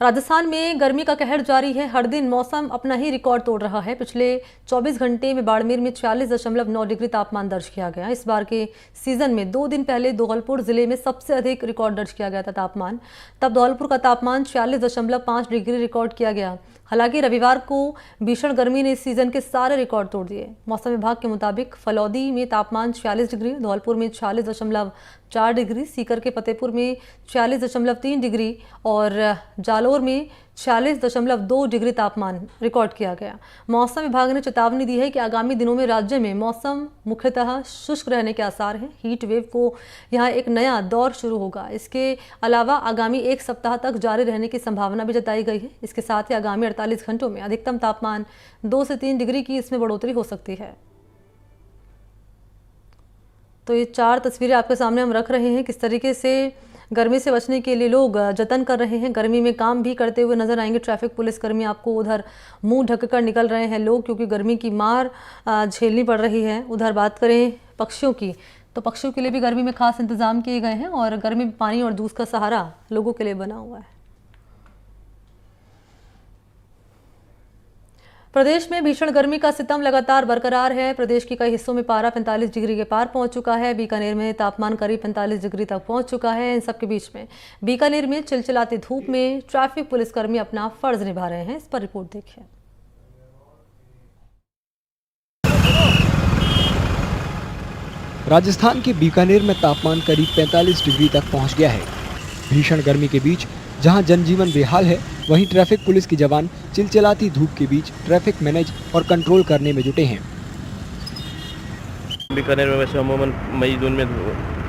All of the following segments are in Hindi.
राजस्थान में गर्मी का कहर जारी है। हर दिन मौसम अपना ही रिकॉर्ड तोड़ रहा है। पिछले 24 घंटे में बाड़मेर में 46.9 डिग्री तापमान दर्ज किया गया। इस बार के सीजन में 2 दिन पहले धौलपुर जिले में सबसे अधिक रिकॉर्ड दर्ज किया गया था तापमान। तब धौलपुर का तापमान 46.5 डिग्री रिकॉर्ड किया गया। हालांकि रविवार को भीषण गर्मी ने इस सीजन के सारे रिकॉर्ड तोड़ दिए। मौसम विभाग के मुताबिक फलौदी में तापमान 46 डिग्री, धौलपुर में 46.4 डिग्री, सीकर के फतेहपुर में 46.3 डिग्री और जालोर में 46.2 डिग्री तापमान रिकॉर्ड किया गया। मौसम विभाग ने चेतावनी दी है कि आगामी दिनों में राज्य में मौसम मुख्यतः शुष्क रहने के आसार हैं। हीट वेव को यहाँ एक नया दौर शुरू होगा। इसके अलावा आगामी 1 सप्ताह तक जारी रहने की संभावना भी जताई गई है। इसके साथ ही आगामी 48 घंटों में अधिकतम तापमान 2 से 3 डिग्री की इसमें बढ़ोतरी हो सकती है। तो ये 4 तस्वीरें आपके सामने हम रख रहे हैं, किस तरीके से गर्मी से बचने के लिए लोग जतन कर रहे हैं। गर्मी में काम भी करते हुए नजर आएंगे ट्रैफिक पुलिस कर्मी। आपको उधर मुंह ढककर निकल रहे हैं लोग, क्योंकि गर्मी की मार झेलनी पड़ रही है। उधर बात करें पक्षियों की, तो पक्षियों के लिए भी गर्मी में खास इंतजाम किए गए हैं और गर्मी में पानी और दूध का सहारा लोगों के लिए बना हुआ है। प्रदेश में भीषण गर्मी का सितम लगातार बरकरार है। प्रदेश के कई हिस्सों में पारा 45 डिग्री के पार पहुंच चुका है। बीकानेर में तापमान करीब 45 डिग्री तक पहुंच चुका है। इन सबके बीच में बीकानेर में चिलचिलाती धूप में ट्रैफिक पुलिसकर्मी अपना फर्ज निभा रहे हैं। इस पर रिपोर्ट देखिए। राजस्थान के बीकानेर में तापमान करीब 45 डिग्री तक पहुंच गया है। भीषण गर्मी के बीच जहां जनजीवन बेहाल है, वहीं ट्रैफिक पुलिस के जवान चिलचिलाती धूप के बीच ट्रैफिक मैनेज और कंट्रोल करने में जुटे हैं। बीकानेर में वैसे अमूमन मई जून में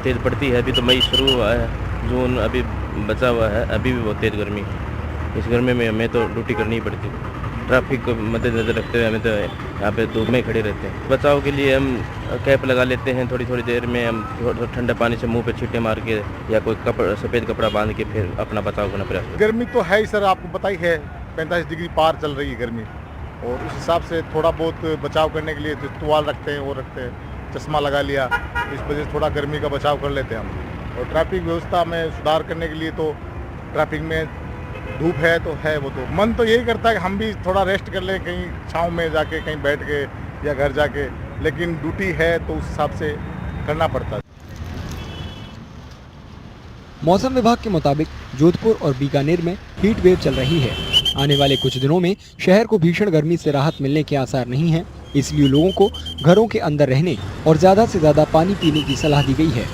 तेज पड़ती है। अभी तो मई शुरू हुआ है, जून अभी बचा हुआ है। अभी भी बहुत तेज गर्मी है। इस गर्मी में हमें तो ड्यूटी करनी ही पड़ती है। ट्रैफिक को मद्देनजर रखते हुए हमें तो यहाँ पे धूप में खड़े रहते हैं। बचाव के लिए हम कैप लगा लेते हैं। थोड़ी थोड़ी देर में हम ठंडे पानी से मुंह पे छींटे मार के या कोई सफ़ेद कपड़ा बांध के फिर अपना बचाव करना प्रयास। गर्मी तो है ही सर, आपको पता ही है 45 डिग्री पार चल रही है गर्मी, और उस हिसाब से थोड़ा बहुत बचाव करने के लिए तुवाल रखते हैं, वो रखते हैं, चश्मा लगा लिया। इस वजह से थोड़ा गर्मी का बचाव कर लेते हैं हम। और ट्रैफिक व्यवस्था में सुधार करने के लिए तो ट्रैफिक में धूप है तो है, वो तो मन तो यही करता है कि हम भी थोड़ा रेस्ट कर लें, कहीं छाँव में जाके, कहीं बैठ के या घर जाके, लेकिन ड्यूटी है तो उस हिसाब से करना पड़ता है। मौसम विभाग के मुताबिक जोधपुर और बीकानेर में हीट वेव चल रही है। आने वाले कुछ दिनों में शहर को भीषण गर्मी से राहत मिलने के आसार नहीं है। इसलिए लोगों को घरों के अंदर रहने और ज्यादा से ज्यादा पानी पीने की सलाह दी गई है।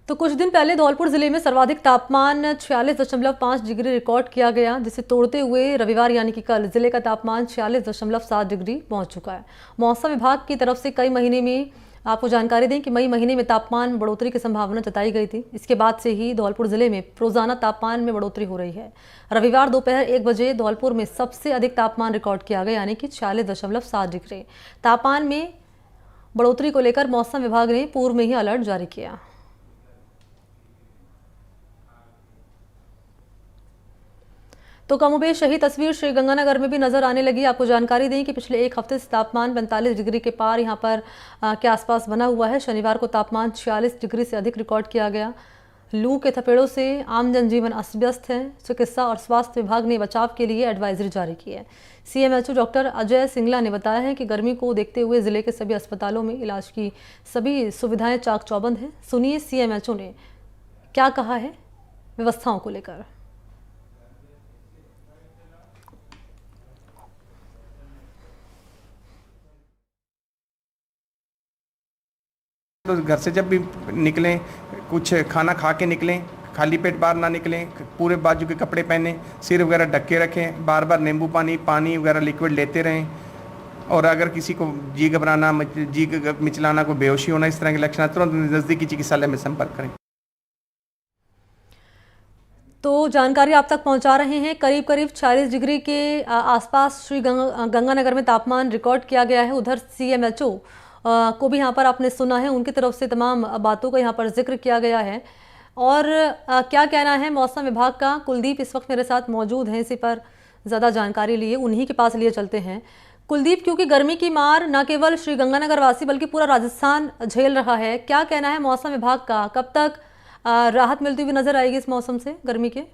तो कुछ दिन पहले धौलपुर जिले में सर्वाधिक तापमान 46.5 डिग्री रिकॉर्ड किया गया, जिसे तोड़ते हुए रविवार यानी कि कल जिले का तापमान 46.7 डिग्री पहुंच चुका है। मौसम विभाग की तरफ से कई महीने में आपको जानकारी दें कि मई महीने में तापमान बढ़ोतरी की संभावना जताई गई थी। इसके बाद से ही धौलपुर जिले में रोजाना तापमान में बढ़ोतरी हो रही है। रविवार दोपहर 1 बजे धौलपुर में सबसे अधिक तापमान रिकॉर्ड किया गया, यानी कि 46.7 डिग्री। तापमान में बढ़ोतरी को लेकर मौसम विभाग ने पूर्व में ही अलर्ट जारी किया। तो कमोबेश यही तस्वीर श्रीगंगानगर में भी नजर आने लगी। आपको जानकारी दें कि पिछले 1 हफ्ते से तापमान 45 डिग्री के पार यहां पर के आसपास बना हुआ है। शनिवार को तापमान 46 डिग्री से अधिक रिकॉर्ड किया गया। लू के थपेड़ों से आम जनजीवन अस्त व्यस्त है। चिकित्सा और स्वास्थ्य विभाग ने बचाव के लिए एडवाइजरी जारी की है। सीएमएचओ डॉक्टर अजय सिंगला ने बताया है कि गर्मी को देखते हुए जिले के सभी अस्पतालों में इलाज की सभी सुविधाएं चाक चौबंद हैं। सुनिए सीएमएचओ ने क्या कहा है व्यवस्थाओं को लेकर। तो घर से जब भी निकलें, कुछ खाना खा के निकलें, खाली पेट बाहर ना निकलें, पूरे बाजू के कपड़े पहने, सिर वगैरह ढक के रखें, बार बार नींबू पानी वगैरह लिक्विड लेते रहें। और अगर किसी को जी घबराना, जी मिचलाना, कोई बेहोशी होना, इस तरह के लक्षण, तुरंत नज़दीकी चिकित्सालय में संपर्क करें। तो जानकारी आप तक पहुंचा रहे हैं। करीब 46 डिग्री के आसपास श्री गंगानगर में तापमान रिकॉर्ड किया गया है। उधर सीएमएचओ को भी यहाँ पर आपने सुना है, उनकी तरफ से तमाम बातों का यहाँ पर जिक्र किया गया है। और क्या कहना है मौसम विभाग का, कुलदीप इस वक्त मेरे साथ मौजूद हैं। इसी पर ज़्यादा जानकारी लिए उन्हीं के पास लिए चलते हैं। कुलदीप, क्योंकि गर्मी की मार न केवल श्रीगंगानगर वासी बल्कि पूरा राजस्थान झेल रहा है, क्या कहना है मौसम विभाग का? कब तक राहत मिलती हुई नजर आएगी इस मौसम से, गर्मी के?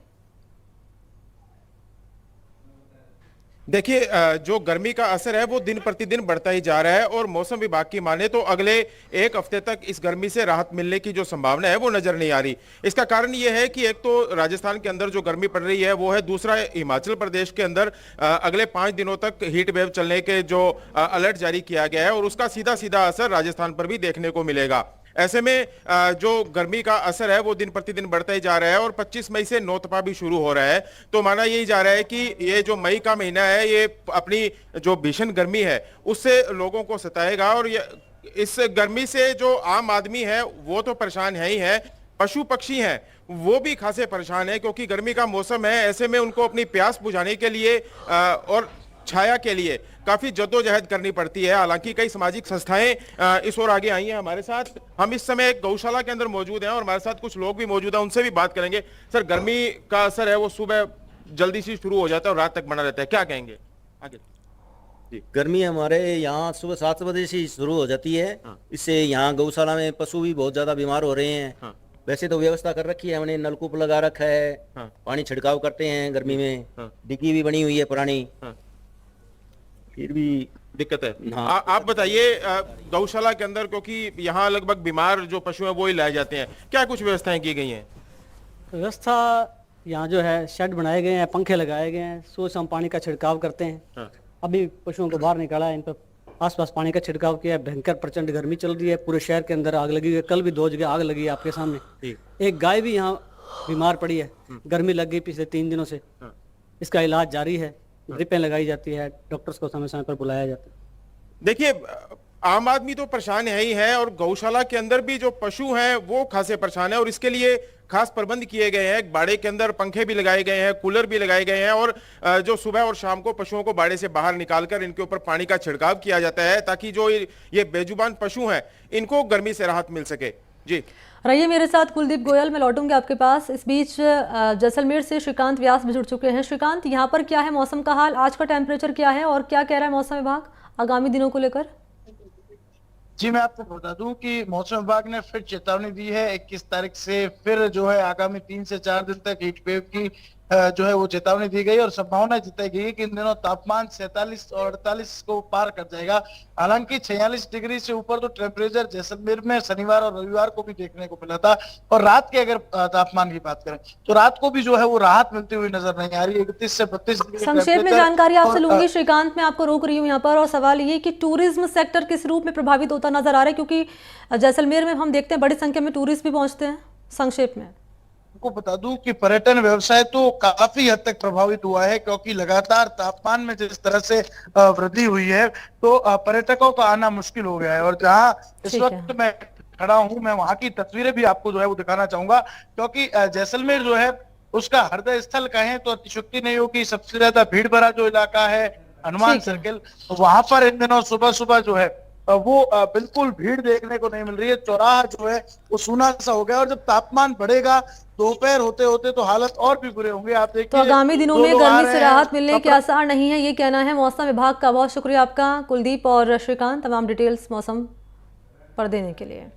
देखिए, जो गर्मी का असर है वो दिन प्रतिदिन बढ़ता ही जा रहा है और मौसम विभाग की माने तो अगले एक हफ्ते तक इस गर्मी से राहत मिलने की जो संभावना है वो नजर नहीं आ रही। इसका कारण ये है कि एक तो राजस्थान के अंदर जो गर्मी पड़ रही है वो है, दूसरा हिमाचल प्रदेश के अंदर अगले 5 दिनों तक हीट वेव चलने के जो अलर्ट जारी किया गया है और उसका सीधा सीधा असर राजस्थान पर भी देखने को मिलेगा। ऐसे में जो गर्मी का असर है वो दिन प्रतिदिन बढ़ता ही जा रहा है और 25 मई से नौतपा भी शुरू हो रहा है। तो माना यही जा रहा है कि ये जो मई का महीना है ये अपनी जो भीषण गर्मी है उससे लोगों को सताएगा और इस गर्मी से जो आम आदमी है वो तो परेशान है ही है, पशु पक्षी हैं वो भी खासे परेशान है क्योंकि गर्मी का मौसम है। ऐसे में उनको अपनी प्यास बुझाने के लिए और छाया के लिए काफी जद्दोजहद करनी पड़ती है। हालांकि कई सामाजिक संस्थाएं इस ओर आगे आई हैं हमारे साथ। हम इस समय एक गौशाला के अंदर मौजूद हैं और हमारे साथ कुछ लोग भी मौजूद हैं, उनसे भी बात करेंगे। सर, गर्मी का असर है वो सुबह जल्दी से शुरू हो जाता है और रात तक बना रहता है, क्या कहेंगे आगे? जी, गर्मी हमारे यहाँ सुबह 7 बजे से शुरू हो जाती है। इससे यहाँ गौशाला में पशु भी बहुत ज्यादा बीमार हो रहे हैं। वैसे तो व्यवस्था कर रखी है हमने, नलकूप लगा रखा है, पानी छिड़काव करते हैं गर्मी में, डिग्गी भी बनी हुई है पुरानी, फिर भी दिक्कत है। हाँ। आप बताइए, गौशाला के अंदर क्योंकि यहाँ लगभग बीमार जो पशु हैं वो ही लाए जाते हैं, क्या कुछ व्यवस्थाएं की गई हैं? व्यवस्था यहाँ जो है शेड बनाए गए हैं, पंखे लगाए गए हैं, सुबह शाम पानी का छिड़काव करते हैं। अभी पशुओं को बाहर निकाला है, इन पर आसपास पानी का छिड़काव किया है। भयंकर प्रचंड गर्मी चल रही है, पूरे शहर के अंदर आग लगी है। कल भी 2 जगह आग लगी है आपके सामने। एक गाय भी यहाँ बीमार पड़ी है, गर्मी लग गई पिछले 3 दिनों से। इसका इलाज जारी है, ड्रिपें लगाई जाती है, डॉक्टर्स को समय समय पर बुलाया जाता है। देखिए, आम आदमी तो परेशान है ही है और गौशाला के अंदर भी जो पशु हैं वो खासे परेशान है और इसके लिए खास प्रबंध किए गए हैं। बाड़े के अंदर पंखे भी लगाए गए हैं, कूलर भी लगाए गए हैं और जो सुबह और शाम को पशुओं को बाड़े से बाहर निकालकर इनके ऊपर पानी का छिड़काव किया जाता है ताकि जो ये बेजुबान पशु हैं इनको गर्मी से राहत मिल सके। जी रहिए मेरे साथ कुलदीप गोयल, मैं लौटूंगी आपके पास। इस बीच जैसलमेर से श्रीकांत व्यास भी जुड़ चुके हैं। श्रीकांत, यहाँ पर क्या है मौसम का हाल, आज का टेम्परेचर क्या है और क्या कह रहा है मौसम विभाग आगामी दिनों को लेकर? जी, मैं आपको बता दूं कि मौसम विभाग ने फिर चेतावनी दी है। 21 तारीख से फिर जो है आगामी 3 से 4 दिन तक हीट वेव की जो है वो चेतावनी दी गई और संभावना जताई गई है कि इन दिनों तापमान 47 और 48 को पार कर जाएगा। हालांकि 46 डिग्री से ऊपर तो टेम्परेचर जैसलमेर में शनिवार और रविवार को भी देखने को मिला था। और रात के अगर तापमान की बात करें तो रात को भी जो है वो राहत मिलती हुई नजर नहीं आ रही। 31 से 32 डिग्री संक्षेप में जानकारी आपसे लूंगी श्रीकांत, मैं आपको रोक रही हूँ यहाँ पर। और सवाल ये कि टूरिज्म सेक्टर किस रूप में प्रभावित होता नजर आ रहा है, क्योंकि जैसलमेर में हम देखते हैं बड़ी संख्या में टूरिस्ट भी पहुंचते हैं। संक्षेप में को बता दूं कि पर्यटन व्यवसाय तो काफी हद तक प्रभावित हुआ है क्योंकि लगातार तापमान में जिस तरह से वृद्धि हुई है तो पर्यटकों का आना मुश्किल हो गया है। और जहां इस वक्त मैं खड़ा हूं, मैं वहां की तस्वीरें भी आपको जो है वो दिखाना चाहूंगा क्योंकि जैसलमेर जो है उसका हृदय स्थल कहें तो अतिशयोक्ति नहीं हो कि सबसे ज्यादा भीड़ भरा जो इलाका है हनुमान सर्किल, वहां पर इन दिनों सुबह सुबह जो है वो बिल्कुल भीड़ देखने को नहीं मिल रही है। चौराहा जो है वो सूना सा हो गया और जब तापमान बढ़ेगा दोपहर होते होते तो हालत और भी बुरे होंगे। आप देखिए, तो आगामी दिनों में गर्मी से राहत मिलने के आसार नहीं है, ये कहना है मौसम विभाग का। बहुत शुक्रिया आपका कुलदीप और श्रीकांत तमाम डिटेल्स मौसम पर देने के लिए।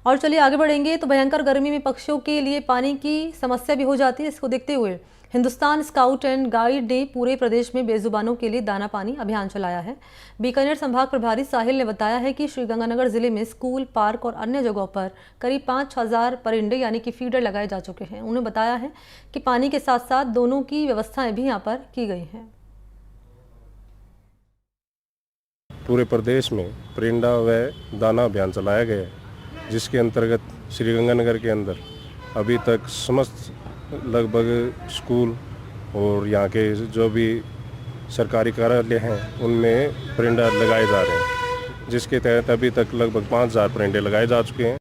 और चलिए आगे बढ़ेंगे। तो भयंकर गर्मी में पक्षियों के लिए पानी की समस्या भी हो जाती है। इसको देखते हुए हिंदुस्तान स्काउट एंड गाइड ने पूरे प्रदेश में बेजुबानों के लिए दाना पानी अभियान चलाया है। बीकानेर संभाग प्रभारी साहिल ने बताया है कि श्रीगंगानगर जिले में स्कूल, पार्क और अन्य जगहों पर करीब 5000 परिंडे यानी कि फीडर लगाए जा चुके हैं। उन्होंने बताया है कि पानी के साथ साथ दोनों की व्यवस्थाएं भी यहाँ पर की गई हैं। पूरे प्रदेश में परिंडा व दाना अभियान चलाया गया है, जिसके अंतर्गत श्रीगंगानगर के अंदर अभी तक समस्त लगभग स्कूल और यहाँ के जो भी सरकारी कार्यालय हैं उनमें परिंडा लगाए जा रहे हैं, जिसके तहत अभी तक लगभग 5000 परिंडे लगाए जा चुके हैं।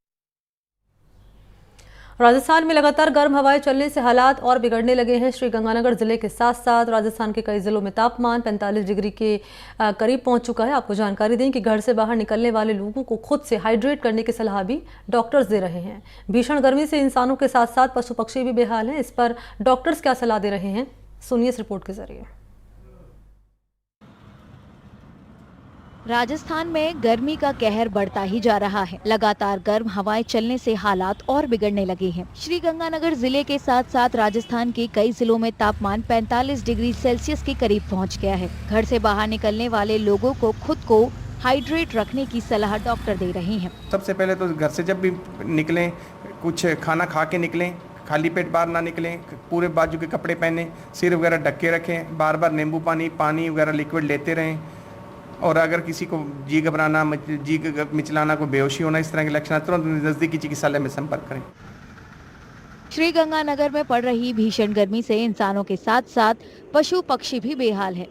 राजस्थान में लगातार गर्म हवाएं चलने से हालात और बिगड़ने लगे हैं। श्रीगंगानगर जिले के साथ साथ राजस्थान के कई जिलों में तापमान 45 डिग्री के करीब पहुंच चुका है। आपको जानकारी दें कि घर से बाहर निकलने वाले लोगों को खुद से हाइड्रेट करने की सलाह भी डॉक्टर्स दे रहे हैं। भीषण गर्मी से इंसानों के साथ साथ पशु पक्षी भी बेहाल हैं। इस पर डॉक्टर्स क्या सलाह दे रहे हैं, सुनिए इस रिपोर्ट के जरिए। राजस्थान में गर्मी का कहर बढ़ता ही जा रहा है। लगातार गर्म हवाएं चलने से हालात और बिगड़ने लगे हैं। श्रीगंगानगर जिले के साथ साथ राजस्थान के कई जिलों में तापमान 45 डिग्री सेल्सियस के करीब पहुंच गया है। घर से बाहर निकलने वाले लोगों को खुद को हाइड्रेट रखने की सलाह डॉक्टर दे रहे हैं। सबसे पहले तो घर से जब भी निकलें कुछ खाना खा के निकलें, खाली पेट बाहर ना निकलें, पूरे बाजू के कपड़े पहने, सिर वगैरह ढक के रखें, बार बार नींबू पानी वगैरह लिक्विड लेते रहें। और अगर किसी को जी घबराना, जी मिचलाना, को बेहोशी होना, इस तरह के लक्षण तुरंत नजदीकी चिकित्सालय में संपर्क करें। श्रीगंगानगर में पड़ रही भीषण गर्मी से इंसानों के साथ साथ पशु पक्षी भी बेहाल है।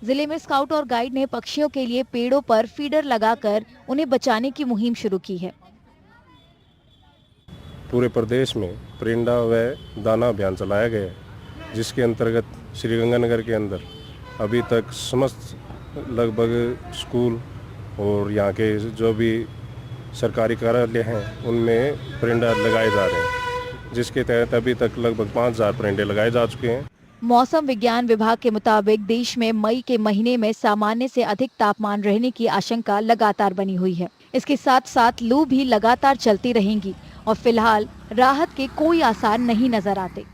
जिले में स्काउट और गाइड ने पक्षियों के लिए पेड़ों पर फीडर लगाकर उन्हें बचाने की मुहिम शुरू की है। पूरे प्रदेश में परिंदा व दाना अभियान चलाया गया है, जिसके अंतर्गत श्रीगंगानगर के अंदर अभी तक समस्त लगभग स्कूल और यहाँ के जो भी सरकारी कार्यालय हैं उनमें परिंदा लगाए जा रहे हैं, जिसके तहत अभी तक लगभग 5000 परिंदे लगाए जा चुके हैं। मौसम विज्ञान विभाग के मुताबिक देश में मई के महीने में सामान्य से अधिक तापमान रहने की आशंका लगातार बनी हुई है। इसके साथ साथ लू भी लगातार चलती रहेंगी और फिलहाल राहत के कोई आसार नहीं नजर आते।